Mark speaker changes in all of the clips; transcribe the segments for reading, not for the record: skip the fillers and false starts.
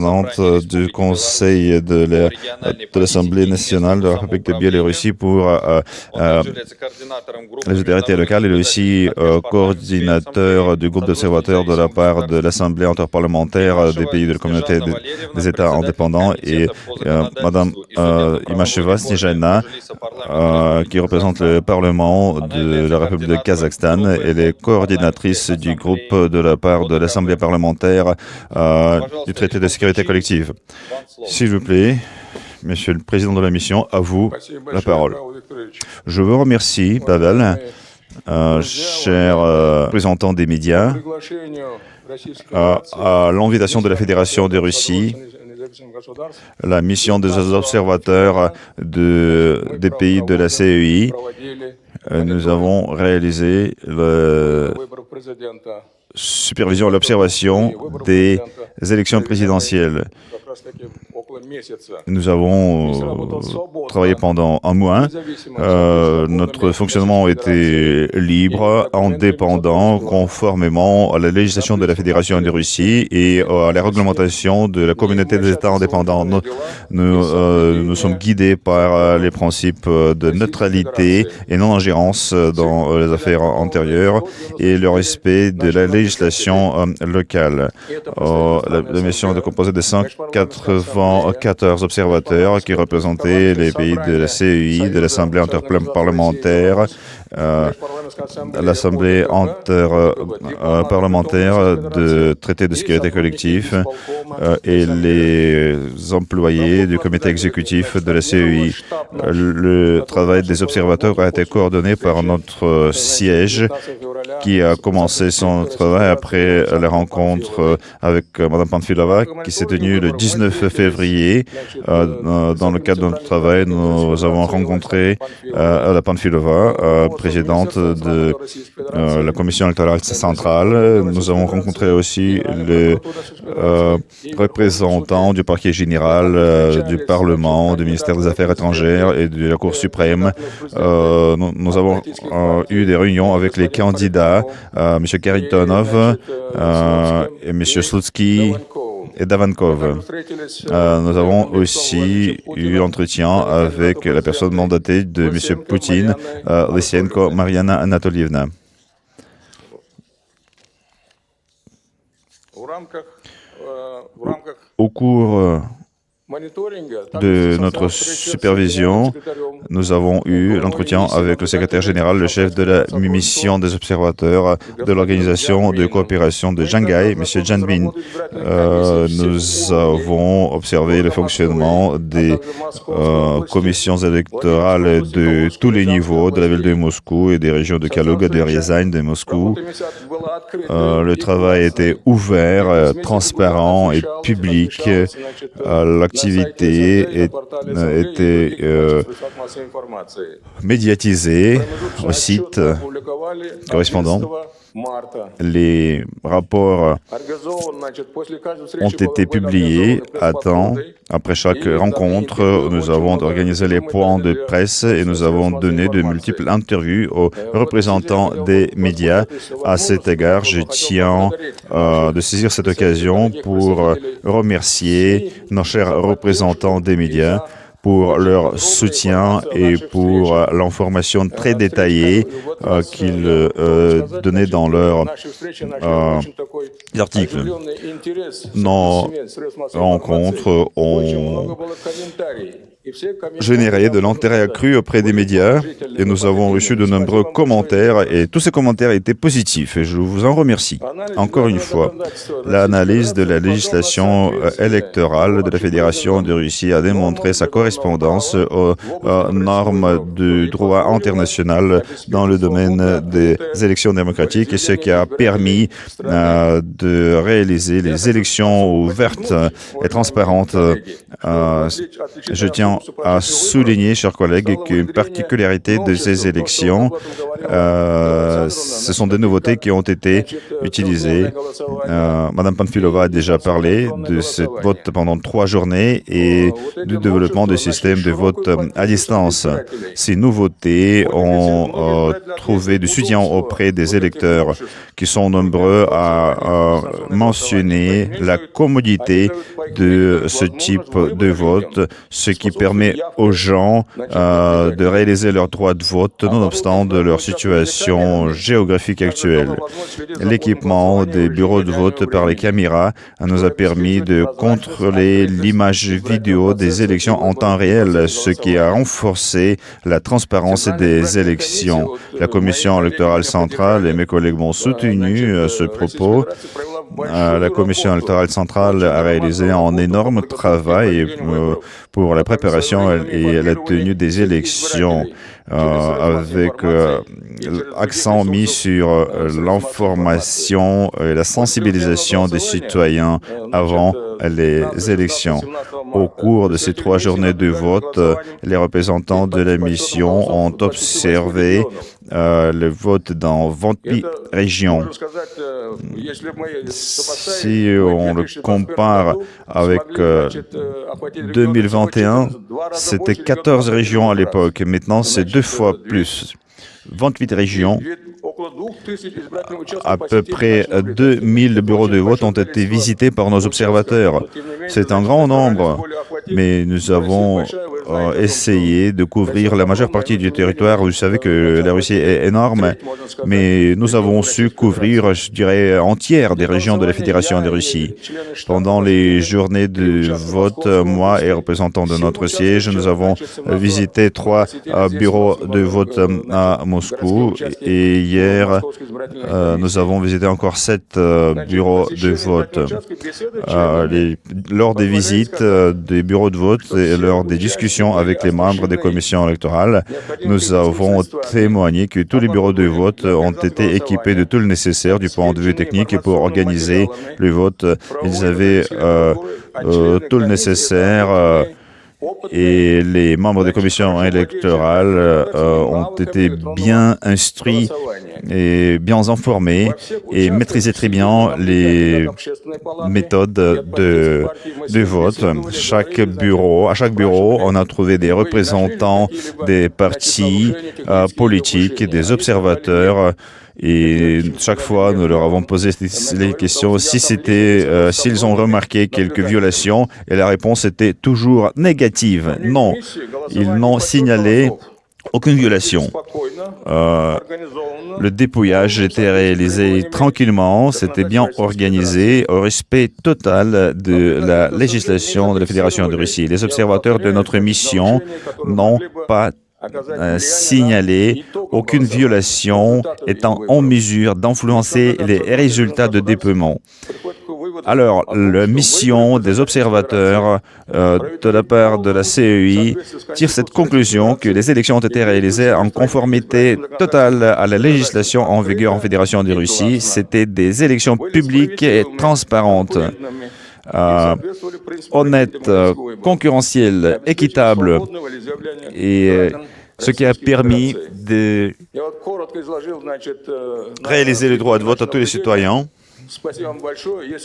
Speaker 1: du Conseil de l'Assemblée nationale de la République de Biélorussie pour les autorités locales. Il est aussi coordinateur du groupe d'observateurs de la part de l'Assemblée interparlementaire des pays de la communauté des États indépendants et Madame Imasheva Snezhina, qui représente le Parlement de la République de Kazakhstan. Elle est coordinatrice du groupe de la part de l'Assemblée parlementaire du traité de sécurité collective. S'il vous plaît, Monsieur le Président de la mission, à vous la parole. Je vous remercie, Pavel, cher représentant des médias, à l'invitation de la Fédération de Russie. La mission des observateurs des pays de la CEI, nous avons réalisé la supervision et l'observation des élections présidentielles. Nous avons travaillé pendant un mois. Notre fonctionnement était libre, indépendant, conformément à la législation de la Fédération de Russie et à la réglementation de la communauté des États indépendants. Nous sommes guidés par les principes de neutralité et non-ingérence dans les affaires antérieures et le respect de la législation locale. La mission est composée de 194 observateurs qui représentaient les pays de la CEI, de l'Assemblée interparlementaire, l'Assemblée interparlementaire de traité de sécurité collective et les employés du comité exécutif de la CEI. Le travail des observateurs a été coordonné par notre siège qui a commencé son travail après la rencontre avec Mme Panfilova qui s'est tenue le 19 février. Dans le cadre de notre travail, nous avons rencontré la Panfilova, présidente de la Commission électorale centrale. Nous avons rencontré aussi le représentant du parquet général, du Parlement, du ministère des Affaires étrangères et de la Cour suprême. Nous avons eu des réunions avec les candidats, M. Karitonov et M. Slutsky et Davankov. Nous avons aussi eu l'entretien avec la personne mandatée de M. Poutine, Lysenko Mariana Anatolievna. Au cours de notre supervision, nous avons eu l'entretien avec le secrétaire général, le chef de la mission des observateurs de l'organisation de coopération de Shanghai, M. Janbin. Nous avons observé le fonctionnement des commissions électorales de tous les niveaux de la ville de Moscou et des régions de Kaluga, de Rязань, de Moscou. Le travail était ouvert, transparent et public. L'activité était médiatisée au site correspondant. Les rapports ont été publiés à temps. Après chaque rencontre, nous avons organisé les points de presse et nous avons donné de multiples interviews aux représentants des médias. À cet égard, je tiens de saisir cette occasion pour remercier nos chers représentants des médias pour leur soutien et pour l'information très détaillée qu'ils donnaient dans leurs articles. Nos rencontres ont généré de l'intérêt accru auprès des médias et nous avons reçu de nombreux commentaires et tous ces commentaires étaient positifs et je vous en remercie. Encore une fois, l'analyse de la législation électorale de la Fédération de Russie a démontré sa correspondance aux normes du droit international dans le domaine des élections démocratiques et ce qui a permis de réaliser les élections ouvertes et transparentes. Je tiens à souligner, chers collègues, qu'une particularité de ces élections Ce sont des nouveautés qui ont été utilisées. Madame Panfilova a déjà parlé de ce vote pendant 3 journées et du développement des systèmes de vote à distance. Ces nouveautés ont trouvé du soutien auprès des électeurs qui sont nombreux à mentionner la commodité de ce type de vote, ce qui permet aux gens de réaliser leur droit de vote nonobstant de leur situation géographique actuelle. L'équipement des bureaux de vote par les caméras nous a permis de contrôler l'image vidéo des élections en temps réel, ce qui a renforcé la transparence des élections. La Commission électorale centrale et mes collègues m'ont soutenu à ce propos. La Commission électorale centrale a réalisé un énorme travail pour la préparation et la tenue des élections, avec accent mis sur l'information et la sensibilisation des citoyens avant les élections. Au cours de ces 3 journées de vote, les représentants de la mission ont observé le vote dans 28 régions. Si on le compare avec 2021, c'était 14 régions à l'époque. Maintenant, c'est 2 fois plus. 28 régions, à peu près 2000 bureaux de vote ont été visités par nos observateurs. C'est un grand nombre, mais nous avons essayé de couvrir la majeure partie du territoire. Vous savez que la Russie est énorme, mais nous avons su couvrir, je dirais, entière des régions de la Fédération de Russie. Pendant les journées de vote, moi et représentants de notre siège, nous avons visité 3 bureaux de vote à Moscou et hier, nous avons visité encore 7 bureaux de vote. Lors des visites des bureaux de vote et lors des discussions avec les membres des commissions électorales, nous avons témoigné que tous les bureaux de vote ont été équipés de tout le nécessaire du point de vue technique et pour organiser le vote. Ils avaient tout le nécessaire. Et les membres des commissions électorales ont été bien instruits et bien informés et maîtrisaient très bien les méthodes de vote. À chaque bureau, on a trouvé des représentants des partis politiques, des observateurs. Et chaque fois, nous leur avons posé les questions s'ils ont remarqué quelques violations, et la réponse était toujours négative. Non, ils n'ont signalé aucune violation. Le dépouillage était réalisé tranquillement, c'était bien organisé, au respect total de la législation de la Fédération de Russie. Les observateurs de notre mission n'ont pas signalé aucune violation étant en mesure d'influencer les résultats de dépouillement. Alors, la mission des observateurs de la part de la CEI tire cette conclusion que les élections ont été réalisées en conformité totale à la législation en vigueur en Fédération de Russie. C'était des élections publiques et transparentes. Honnête, concurrentiel, équitable, et ce qui a permis de réaliser le droit de vote à tous les citoyens.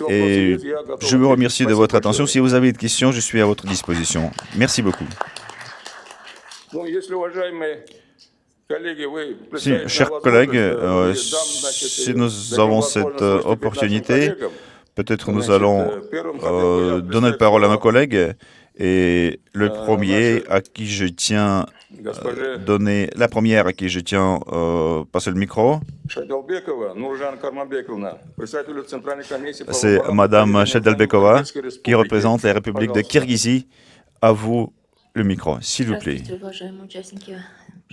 Speaker 1: Et je vous remercie de votre attention. Si vous avez des questions, je suis à votre disposition. Merci beaucoup. Chers collègues, si nous avons cette opportunité, peut-être nous allons donner la parole à nos collègues. Et le premier à qui je tiens la première à qui je tiens passer le micro, c'est Madame Sheldalbekova qui représente la République de Kirghizie. À vous le micro, s'il vous plaît.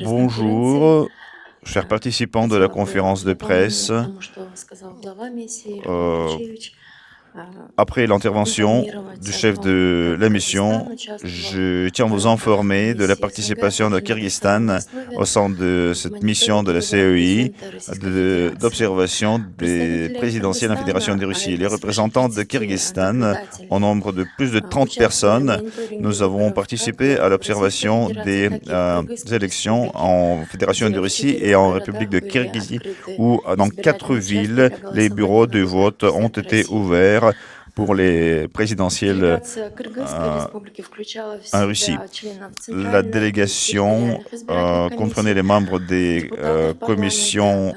Speaker 1: Bonjour, chers participants de la conférence de presse. Après l'intervention du chef de la mission, je tiens à vous informer de la participation de Kyrgyzstan au sein de cette mission de la CEI d'observation des présidentielles en Fédération de Russie. Les représentants de Kyrgyzstan, en nombre de plus de 30 personnes, nous avons participé à l'observation des élections en Fédération de Russie et en République de Kirghizie, où dans 4 villes, les bureaux de vote ont été ouverts pour les présidentielles en Russie. La délégation comprenait les membres des commissions,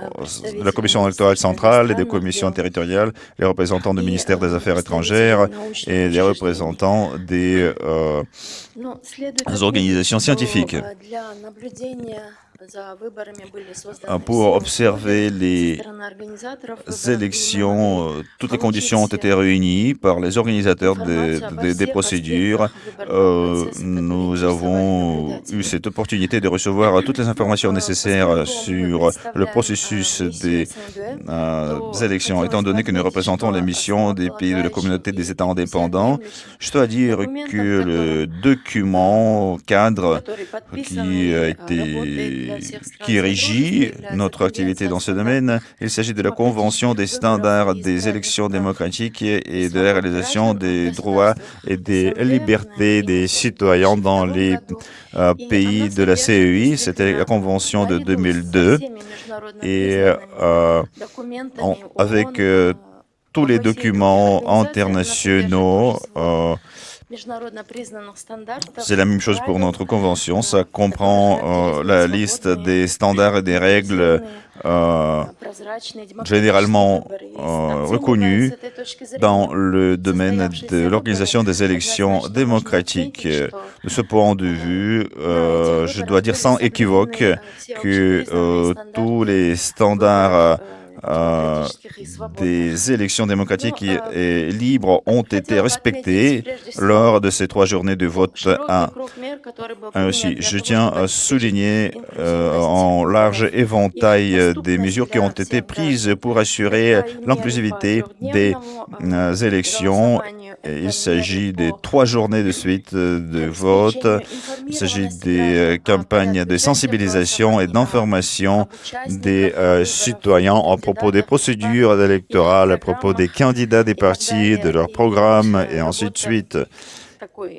Speaker 1: de la commission électorale centrale et des commissions territoriales, les représentants du ministère des Affaires étrangères et les représentants des organisations scientifiques. Pour observer les élections, toutes les conditions ont été réunies par les organisateurs des procédures. Nous avons eu cette opportunité de recevoir toutes les informations nécessaires sur le processus des élections. Étant donné que nous représentons les missions des pays de la communauté des États indépendants, je dois dire que le document cadre qui régit notre activité dans ce domaine, il s'agit de la Convention des standards des élections démocratiques et de la réalisation des droits et des libertés des citoyens dans les pays de la CEI. C'était la Convention de 2002 et avec tous les documents internationaux. C'est la même chose pour notre convention. Ça comprend la liste des standards et des règles généralement reconnus dans le domaine de l'organisation des élections démocratiques. De ce point de vue, je dois dire sans équivoque que tous les standards des élections démocratiques et libres ont été respectées lors de ces 3 journées de vote en Russie. Je tiens à souligner en large éventail des mesures qui ont été prises pour assurer l'inclusivité des élections. Il s'agit des 3 journées de suite de vote. Il s'agit des campagnes de sensibilisation et d'information des citoyens à propos des procédures électorales, à propos des candidats des partis, de leurs programmes et ainsi de suite.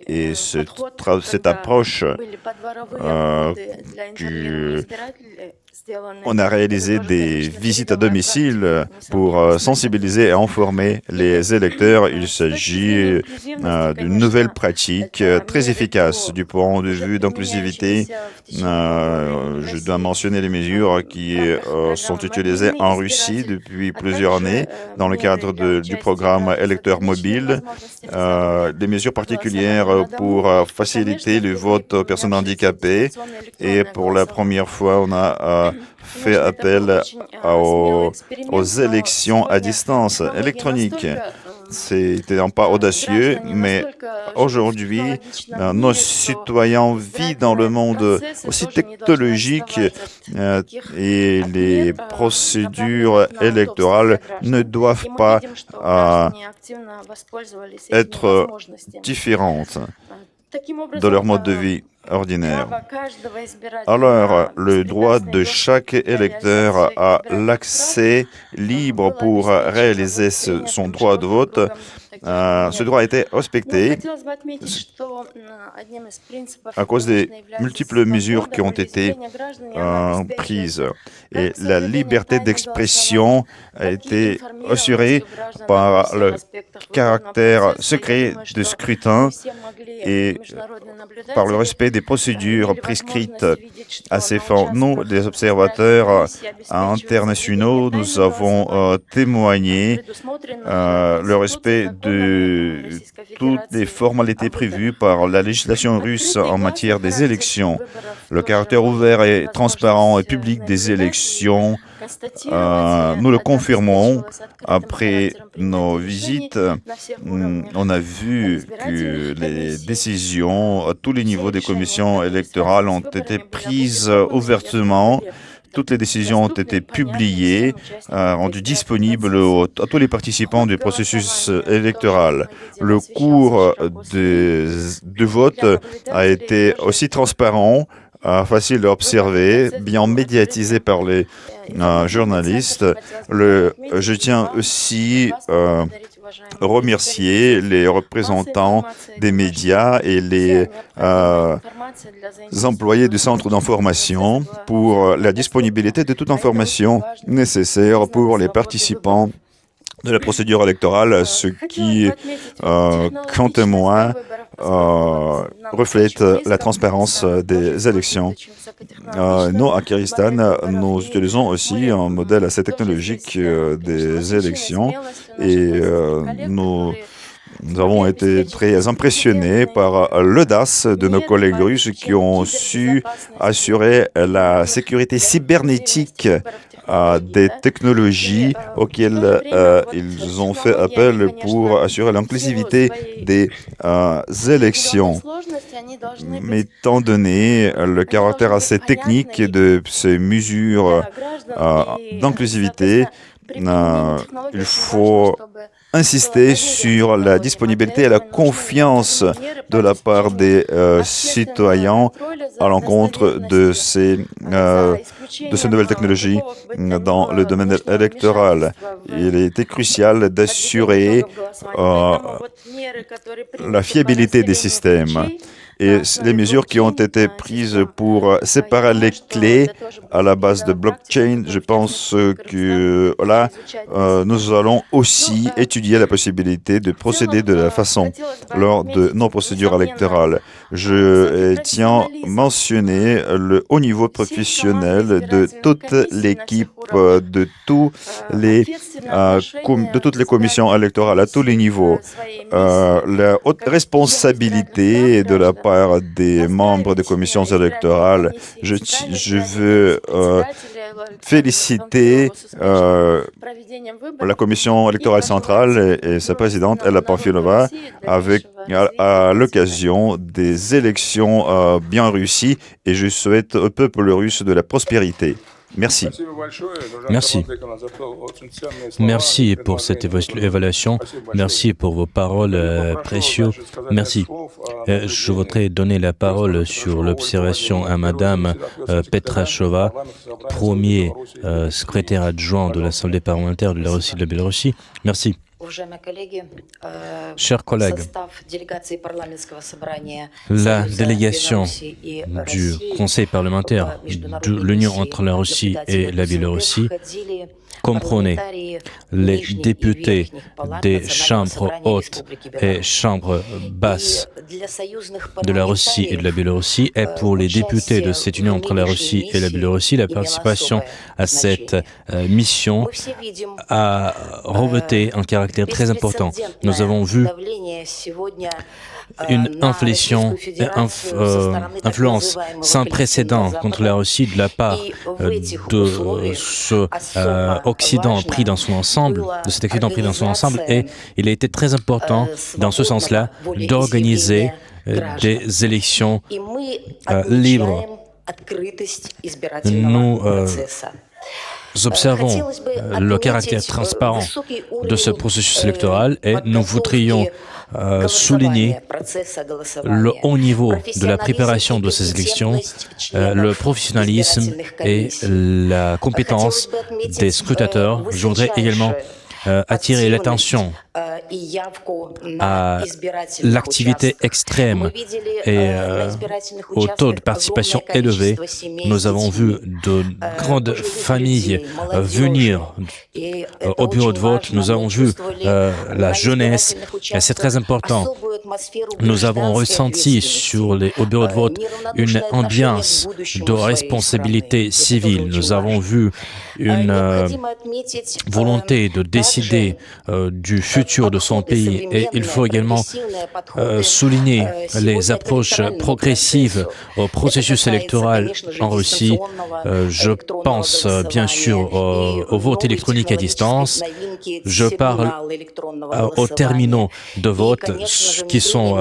Speaker 1: Et cette approche on a réalisé des visites à domicile pour sensibiliser et informer les électeurs. Il s'agit d'une nouvelle pratique très efficace du point de vue d'inclusivité. Je dois mentionner les mesures qui sont utilisées en Russie depuis plusieurs années dans le cadre du programme électeur mobile. Des mesures particulières pour faciliter le vote aux personnes handicapées. Et pour la première fois, on a fait appel aux élections à distance électroniques. C'était un pas audacieux, mais aujourd'hui, nos citoyens vivent dans le monde aussi technologique et les procédures électorales ne doivent pas être différentes de leur mode de vie ordinaire. Alors, le droit de chaque électeur à l'accès libre pour réaliser son droit de vote, ce droit a été respecté à cause des multiples mesures qui ont été prises. Et la liberté d'expression a été assurée par le caractère secret du scrutin et par le respect des procédures prescrites à ces fins. Nous, les observateurs internationaux, nous avons témoigné le respect de toutes les formalités prévues par la législation russe en matière des élections. Le caractère ouvert et transparent et public des élections, nous le confirmons. Après nos visites, on a vu que les décisions à tous les niveaux des commissions électorales ont été prises ouvertement, toutes les décisions ont été publiées, rendues disponibles à tous les participants du processus électoral. Le cours de vote a été aussi transparent, facile à observer, bien médiatisé par les journalistes. Je tiens aussi remercier les représentants des médias et les employés du centre d'information pour la disponibilité de toute information nécessaire pour les participants de la procédure électorale, ce qui, quant à moi, reflète la transparence des élections. Nous, à Kyrgyzstan, nous utilisons aussi un modèle assez technologique des élections et nous avons été très impressionnés par l'audace de nos collègues russes qui ont su assurer la sécurité cybernétique des technologies auxquelles ils ont fait appel pour assurer l'inclusivité des élections. Mais étant donné le caractère assez technique de ces mesures d'inclusivité, il faut insister sur la disponibilité et la confiance de la part des citoyens à l'encontre de ces nouvelles technologies dans le domaine électoral. Il était crucial d'assurer la fiabilité des systèmes. Et les mesures qui ont été prises pour séparer les clés à la base de blockchain, je pense que là, nous allons aussi étudier la possibilité de procéder de la façon lors de nos procédures électorales. Je tiens à mentionner le haut niveau professionnel de toute l'équipe, de toutes les commissions électorales à tous les niveaux. La haute responsabilité de la part des membres des commissions électorales. Je veux féliciter la commission électorale centrale et sa présidente, Ella Pamfilova, à l'occasion des élections bien réussies, et je souhaite au peuple russe de la prospérité. Merci.
Speaker 2: Merci. Merci pour cette évaluation. Merci pour vos paroles précieuses. Merci. Je voudrais donner la parole sur l'observation à Madame Petrashova, premier secrétaire adjoint de l'Assemblée parlementaire de la Russie et de la Biélorussie. Merci. Chers collègues, la délégation du Conseil parlementaire de l'Union entre la Russie et la Biélorussie comprenait les députés des chambres hautes et chambres basses de la Russie et de la Biélorussie, et pour les députés de cette union entre la Russie et la Biélorussie, la participation à cette mission a revêtu un caractère très important. Nous avons vu une influence sans précédent contre la Russie de la part de ce Occident pris dans son ensemble, de cet Occident pris dans son ensemble, et il a été très important dans ce sens-là d'organiser des élections libres. Nous observons le caractère transparent de ce processus électoral et nous voudrions souligner le haut niveau de la préparation de ces élections, le professionnalisme et la compétence des scrutateurs. Je voudrais également attirer l'attention à l'activité extrême et au taux de participation élevé. Nous avons vu de grandes familles venir au bureau de vote. Nous avons vu la jeunesse, et c'est très important. Nous avons ressenti au bureau de vote une ambiance de responsabilité civile. Nous avons vu une volonté de décider du futur de son pays, et il faut également souligner les approches progressives au processus électoral en Russie. Je pense bien sûr au vote électronique à distance, Je parle aux terminaux de vote qui sont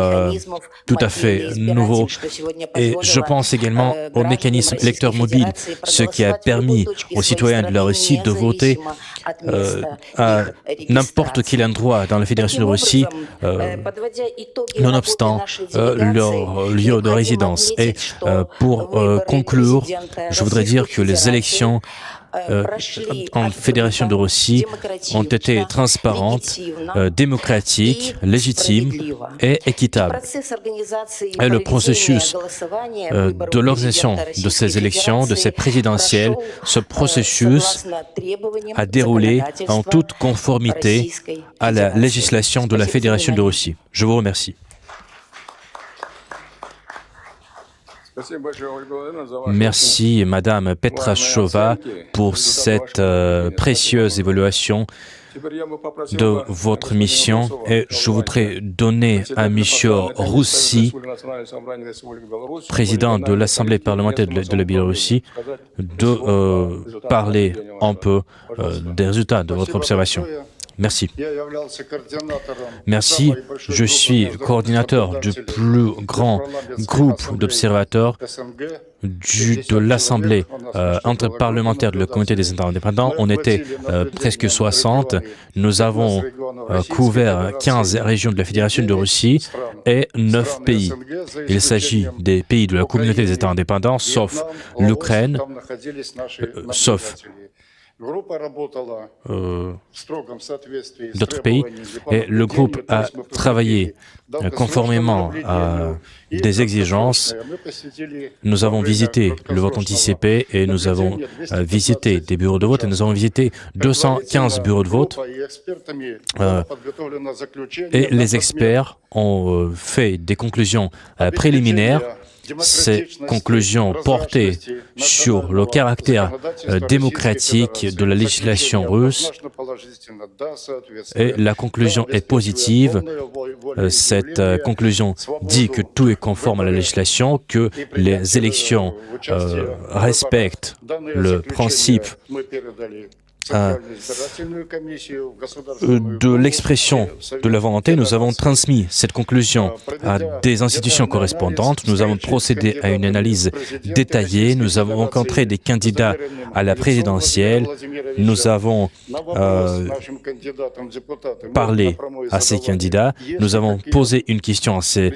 Speaker 2: tout à fait nouveaux. Et je pense également au mécanisme électeur mobile, ce qui a permis aux citoyens de la Russie de voter à n'importe quel endroit dans la Fédération de Russie, nonobstant leur lieu de résidence. Et pour conclure, je voudrais dire que les élections en Fédération de Russie ont été transparentes, démocratiques, légitimes et équitables. Et le processus de l'organisation de ces élections, de ces présidentielles, ce processus a déroulé en toute conformité à la législation de la Fédération de Russie. Je vous remercie. Merci, Madame Petrashova, pour cette précieuse évaluation de votre mission. Et je voudrais donner à M. Roussi, président de l'Assemblée parlementaire de la Biélorussie, de parler un peu des résultats de votre observation. Merci. Merci. Je suis coordinateur du plus grand groupe d'observateurs de l'Assemblée interparlementaire de la Communauté des États indépendants. On était presque 60. Nous avons couvert 15 régions de la Fédération de Russie et 9 pays. Il s'agit des pays de la Communauté des États indépendants, sauf l'Ukraine, sauf d'autres pays, et le groupe a travaillé conformément à des exigences. Nous avons visité le vote anticipé et nous avons visité des bureaux de vote et nous avons visité 215 bureaux de vote et les experts ont fait des conclusions préliminaires. Ces conclusions portaient sur le caractère démocratique de la législation russe et la conclusion est positive. Cette conclusion dit que tout est conforme à la législation, que les élections respectent le principe de l'expression de la volonté. Nous avons transmis cette conclusion à des institutions correspondantes. Nous avons procédé à une analyse détaillée. Nous avons rencontré des candidats à la présidentielle. Nous avons parlé à ces candidats. Nous avons posé une question à ces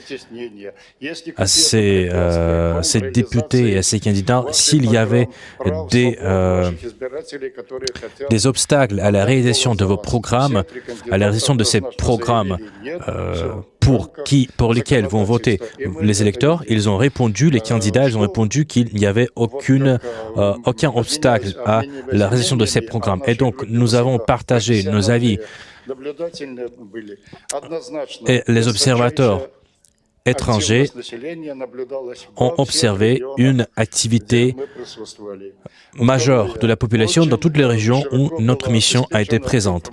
Speaker 2: députés et à ces candidats s'il y avait des obstacles à la réalisation de vos programmes, à la réalisation de ces programmes pour lesquels vont voter les électeurs. Ils ont répondu, les candidats, ils ont répondu qu'il n'y avait aucun obstacle à la réalisation de ces programmes. Et donc, nous avons partagé nos avis. Et les observateurs étrangers ont observé une activité majeure de la population dans toutes les régions où notre mission a été présente.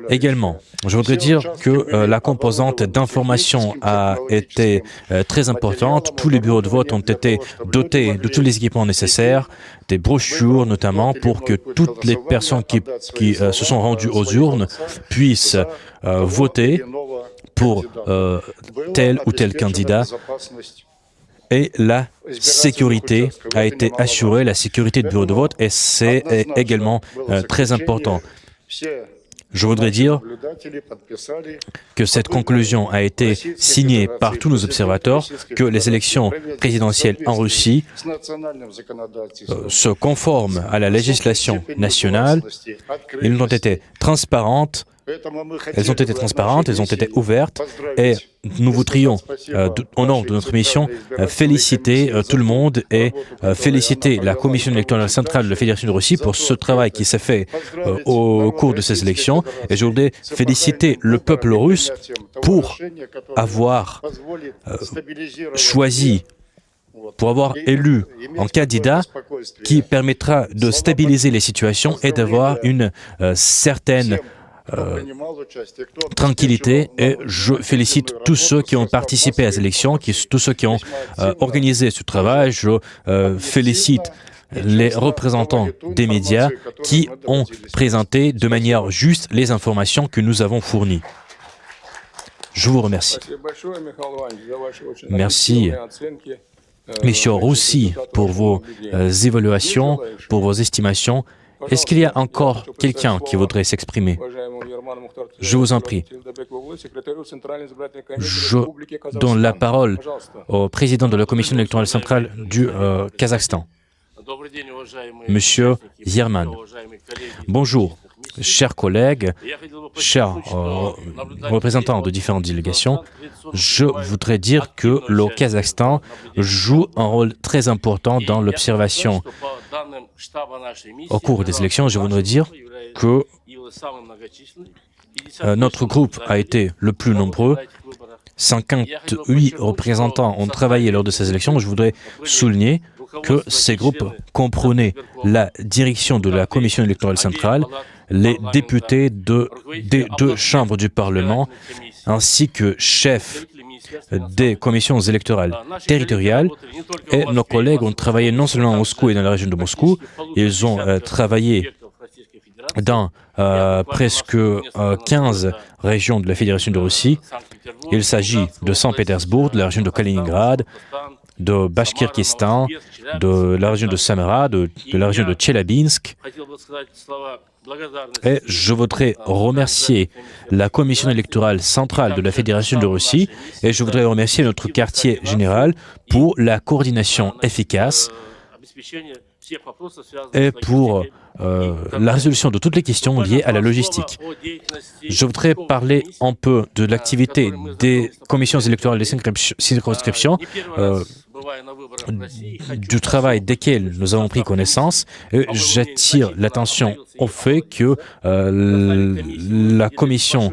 Speaker 2: Également, je voudrais dire que la composante d'information a été très importante. Tous les bureaux de vote ont été dotés de tous les équipements nécessaires, des brochures notamment, pour que toutes les personnes qui se sont rendues aux urnes puissent voter pour tel ou tel candidat. Et la sécurité a été assurée, la sécurité du bureau de vote, et c'est également très important. Je voudrais dire que cette conclusion a été signée par tous nos observateurs, que les élections présidentielles en Russie se conforment à la législation nationale. Elles ont été transparentes. Elles ont été ouvertes et nous voudrions, au nom de notre mission, féliciter tout le monde et féliciter la Commission électorale centrale de la Fédération de Russie pour ce travail qui s'est fait au cours de ces élections. Et je voudrais féliciter le peuple russe pour avoir choisi, pour avoir élu un candidat qui permettra de stabiliser les situations et d'avoir une certaine tranquillité, et je félicite tous ceux qui ont participé à ces élections, tous ceux qui ont organisé ce travail. Je félicite les représentants des médias qui ont présenté de manière juste les informations que nous avons fournies. Je vous remercie. Merci, Monsieur Roussy, pour vos évaluations, pour vos estimations. Est-ce qu'il y a encore quelqu'un qui voudrait s'exprimer? Je vous en prie. Je donne la parole au président de la Commission électorale centrale du Kazakhstan, Monsieur Yerman. Bonjour, chers collègues, chers représentants de différentes délégations. Je voudrais dire que le Kazakhstan joue un rôle très important dans l'observation. Au cours des élections, je voudrais dire que notre groupe a été le plus nombreux. 58 représentants ont travaillé lors de ces élections. Je voudrais souligner que ces groupes comprenaient la direction de la Commission électorale centrale, les députés des deux chambres du Parlement, ainsi que chefs des commissions électorales territoriales. Et nos collègues ont travaillé non seulement à Moscou et dans la région de Moscou, ils ont travaillé dans presque 15 régions de la Fédération de Russie. Il s'agit de Saint-Pétersbourg, de la région de Kaliningrad, de Bashkirkistan, de la région de Samara, de la région de Tchelabinsk. Et je voudrais remercier la Commission électorale centrale de la Fédération de Russie et je voudrais remercier notre quartier général pour la coordination efficace et pour la résolution de toutes les questions liées à la logistique. Je voudrais parler un peu de l'activité des commissions électorales des circonscriptions, du travail desquels nous avons pris connaissance. Et j'attire l'attention au fait que la commission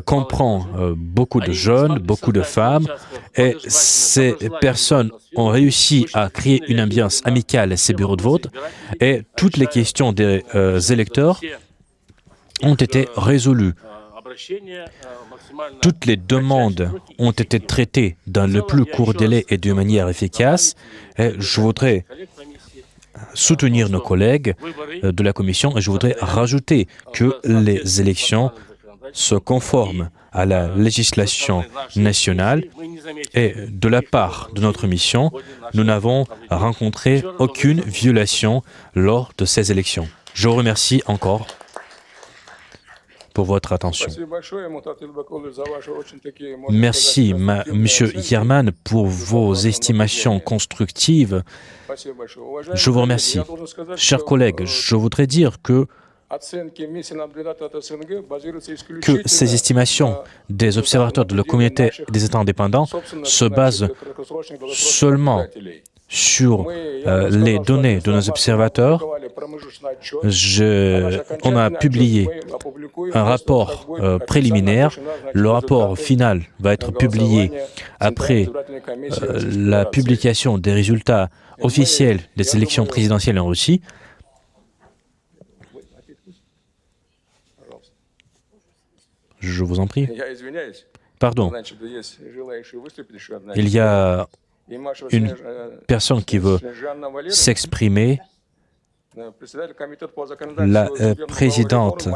Speaker 2: comprend beaucoup de jeunes, beaucoup de femmes, et ces personnes ont réussi à créer une ambiance amicale à ces bureaux de vote, et toutes les questions des électeurs ont été résolues. Toutes les demandes ont été traitées dans le plus court délai et de manière efficace, et je voudrais soutenir nos collègues de la Commission, et je voudrais rajouter que les élections se conforment à la législation nationale et de la part de notre mission, nous n'avons rencontré aucune violation lors de ces élections. Je vous remercie encore pour votre attention. Merci, Monsieur Yerman, pour vos estimations constructives. Je vous remercie. Chers collègues, je voudrais dire que ces estimations des observateurs de la communauté des États indépendants se basent seulement sur les données de nos observateurs. On a publié un rapport préliminaire. Le rapport final va être publié après la publication des résultats officiels des élections présidentielles en Russie. Je vous en prie. Pardon. Il y a une personne qui veut s'exprimer. La présidente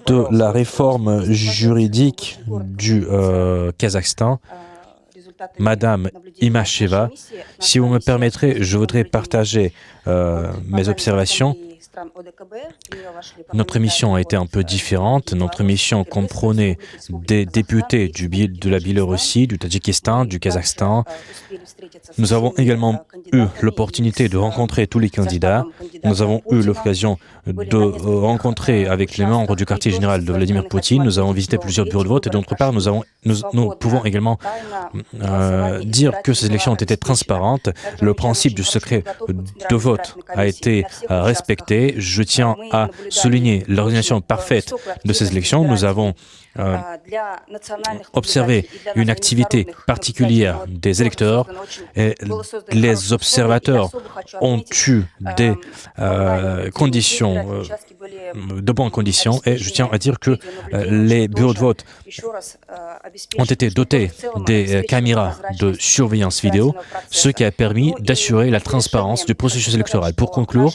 Speaker 2: de la réforme juridique du Kazakhstan, Madame Imasheva. Si vous me permettrez, je voudrais partager mes observations. Notre mission a été un peu différente. Notre mission comprenait des députés de la Biélorussie, du Tadjikistan, du Kazakhstan. Nous avons également eu l'opportunité de rencontrer tous les candidats. Nous avons eu l'occasion de rencontrer avec les membres du quartier général de Vladimir Poutine. Nous avons visité plusieurs bureaux de vote et d'autre part, nous pouvons également dire que ces élections ont été transparentes. Le principe du secret de vote a été respecté. Je tiens à souligner l'organisation parfaite de ces élections. Nous avons observer une activité particulière des électeurs et les observateurs ont eu des conditions, de bonnes conditions et je tiens à dire que les bureaux de vote ont été dotés des caméras de surveillance vidéo, ce qui a permis d'assurer la transparence du processus électoral. Pour conclure,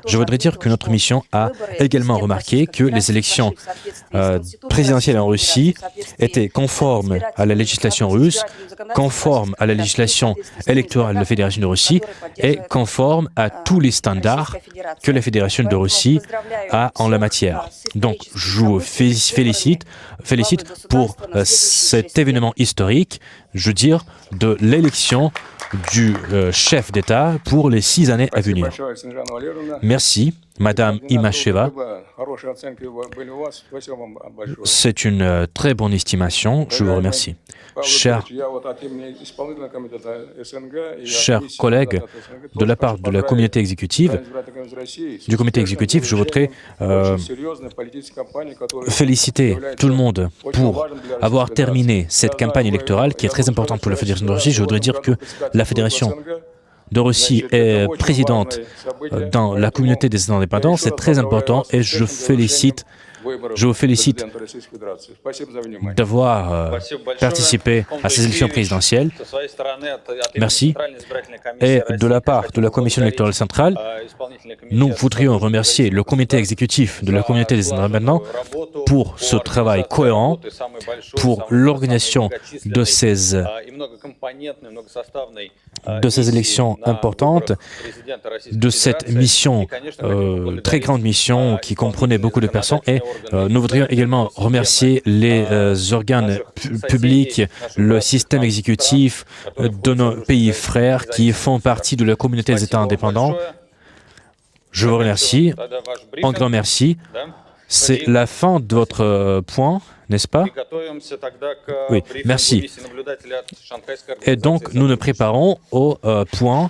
Speaker 2: je voudrais dire que notre mission a également remarqué que les élections présidentielles en Russie étaient conformes à la législation russe, conformes à la législation électorale de la Fédération de Russie et conformes à tous les standards que la Fédération de Russie a en la matière. Donc, je vous félicite pour cet événement historique, je veux dire, de l'élection du chef d'État pour les 6 années à venir. Merci, Madame Imasheva. C'est une très bonne estimation. Je vous remercie. Chers collègues, de la part de la communauté exécutive, je voudrais féliciter tout le monde pour avoir terminé cette campagne électorale qui est très importante pour la Fédération de Russie. Je voudrais dire que la Fédération de Russie est présidente dans la communauté des indépendants, c'est très important et je vous félicite d'avoir participé à ces élections présidentielles. Merci. Et de la part de la Commission électorale centrale, nous voudrions remercier le comité exécutif de la communauté des indépendants pour ce travail cohérent, pour l'organisation de ces élections importantes, de cette mission, très grande mission qui comprenait beaucoup de personnes. Et nous voudrions également remercier les organes publics, le système exécutif de nos pays frères qui font partie de la communauté des États indépendants. Je vous remercie, un grand merci. C'est la fin de votre point, n'est-ce pas? Oui, merci. Et donc, nous nous préparons au point